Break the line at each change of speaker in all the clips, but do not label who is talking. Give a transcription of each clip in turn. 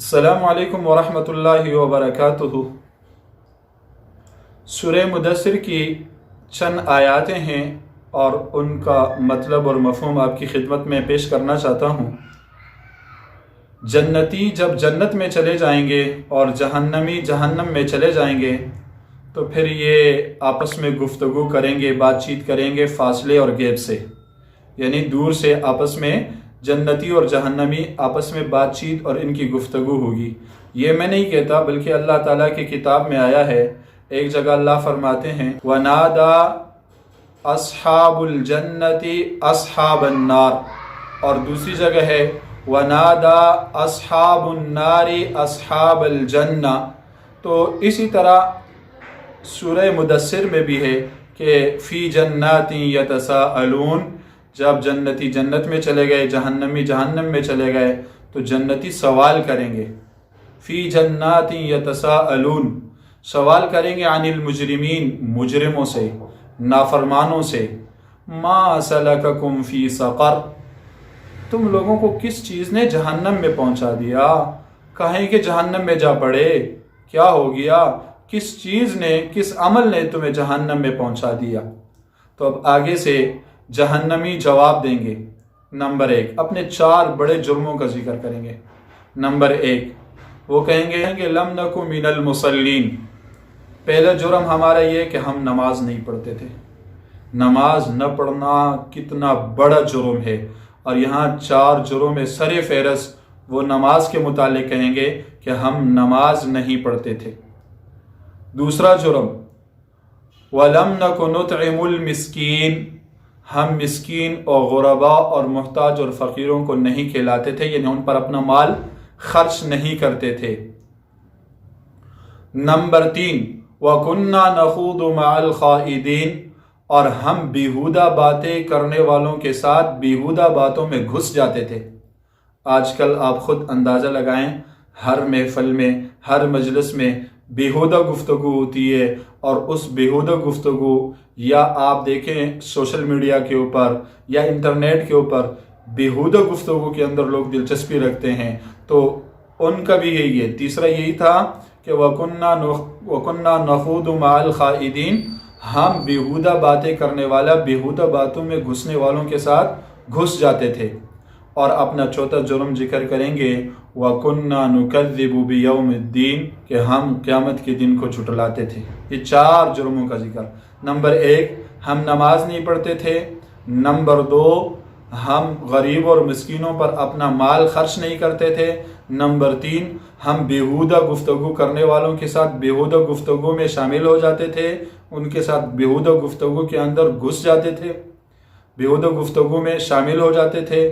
अस्सलामु अलैकुम वरहमतुल्लाहि वबरकातुहू। सूरह मुदस्सिर की चंद आयातें हैं और उनका मतलब और मफ़हूम आपकी खिदमत में पेश करना चाहता हूँ। जन्नती जब जन्नत में चले जाएंगे और जहन्नमी जहन्नम में चले जाएंगे तो फिर ये आपस में गुफ्तगू करेंगे, बातचीत करेंगे फ़ासले और गैब से, यानी दूर से आपस में जन्नती और जहन्नमी आपस में बातचीत और इनकी गुफ्तगू होगी। ये मैं नहीं कहता बल्कि अल्लाह ताला की किताब में आया है। एक जगह अल्लाह फरमाते हैं वनादा अस्हाबुल जन्नति अस्हाबन नार, और दूसरी जगह है वनादा अस्हाबुन नारी अस्हाबल जन्ना। तो इसी तरह सूरह मुदस्सिर में भी है कि फ़ी जन्नाति यतसाअलून, जब जन्नती जन्नत में चले गए, जहन्नमी जहन्नम में चले गए तो जन्नती सवाल करेंगे। फ़ी जन्नाति यतसाअलून, सवाल करेंगे अनिल मुजरिमीन, मुजरिमों से, नाफरमानों से। मा सलककुम फ़ी सक़र, तुम लोगों को किस चीज़ ने जहन्नम में पहुंचा दिया? कहें कि जहन्नम में जा पड़े, क्या हो गया? किस चीज़ ने, किस अमल ने तुम्हें जहन्नम में पहुंचा दिया? तो अब आगे से जहन्नमी जवाब देंगे। नंबर एक, अपने 4 बड़े जुर्मों का जिक्र करेंगे। नंबर 1, वो कहेंगे लम नकु मिनल मुसल्लीन, पहला जुर्म हमारा ये कि हम नमाज नहीं पढ़ते थे। नमाज न पढ़ना कितना बड़ा जुर्म है, और यहाँ 4 जुर्म में सरे फहरस्त वो नमाज के मुतालिक कहेंगे कि हम नमाज नहीं पढ़ते थे। दूसरा जुर्म वलम नकु नुतइमुल मिस्कीन, हम मिस्कीन और गुरबा और मुहताज और फ़कीरों को नहीं खिलाते थे, यानी उन पर अपना माल खर्च नहीं करते थे। नंबर 3 वकुन्ना नखूदु मअल खाइदीन, और हम बेहुदा बातें करने वालों के साथ बेहुदा बातों में घुस जाते थे। आजकल आप खुद अंदाज़ा लगाएं, हर महफिल में, हर मजलिस में बेहुदा गुफ्तगू होती है, और उस बेहुदा गुफ्तगू या आप देखें सोशल मीडिया के ऊपर या इंटरनेट के ऊपर बेहुदा गुफ्तगू के अंदर लोग दिलचस्पी रखते हैं, तो उनका भी यही है। तीसरा यही था कि वकुन्ना नखूदु मअल खाइदीन, हम बेहुदा बातें करने वाला, बेहुदा बातों में घुसने वालों के साथ घुस जाते थे। और अपना चौथा जुर्म जिक्र करेंगे वकुन्ना नुकज़्ज़िबु बियौमिद्दीन, कि हम क़यामत के दिन को झुठलाते थे। ये 4 जुर्मों का जिक्र। नंबर 1, हम नमाज नहीं पढ़ते थे। नंबर 2, हम गरीब और मिस्कीनों पर अपना माल खर्च नहीं करते थे। नंबर 3, हम बेहुदा गुफ्तगू करने वालों के साथ बेहुदा गुफ्तगू में शामिल हो जाते थे, उनके साथ बेहुदा गुफ्तगू के अंदर घुस जाते थे, बेहुदा गुफ्तगू में शामिल हो जाते थे।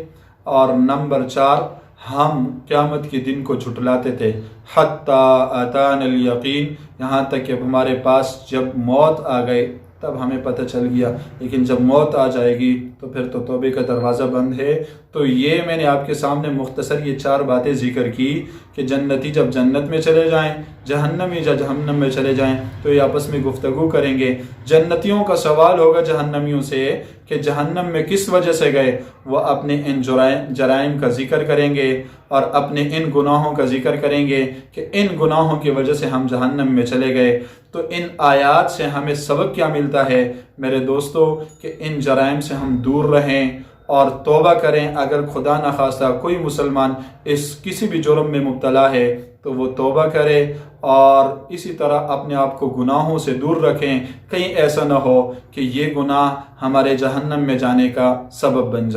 और नंबर 4, हम क़यामत के दिन को झुठलाते थे। हत्ता अतानल यकीन, यहाँ तक कि हमारे पास जब मौत आ गई तब हमें पता चल गया, लेकिन जब मौत आ जाएगी तो फिर तो तौबे का दरवाज़ा बंद है। तो ये मैंने आपके सामने मुख्तसर ये 4 बातें जिक्र की कि जन्नती जब जन्नत में चले जाएं, जहन्नमी जब जहन्नम में चले जाएं तो ये आपस में गुफ्तगू करेंगे। जन्नतियों का सवाल होगा जहन्नमियों से कि जहन्नम में किस वजह से गए, वह अपने इन जराइम का जिक्र करेंगे और अपने इन गुनाहों का जिक्र करेंगे कि इन गुनाहों की वजह से हम जहन्नम में चले गए। तो इन आयात से हमें सबक क्या मिलता है मेरे दोस्तों, कि इन जराइम से हम दूर रहें और तौबा करें। अगर खुदा न खास्ता कोई मुसलमान इस किसी भी जुर्म में मुब्तला है तो वो तौबा करे और इसी तरह अपने आप को गुनाहों से दूर रखें। कहीं ऐसा न हो कि ये गुनाह हमारे जहन्नम में जाने का सबब बन जाए।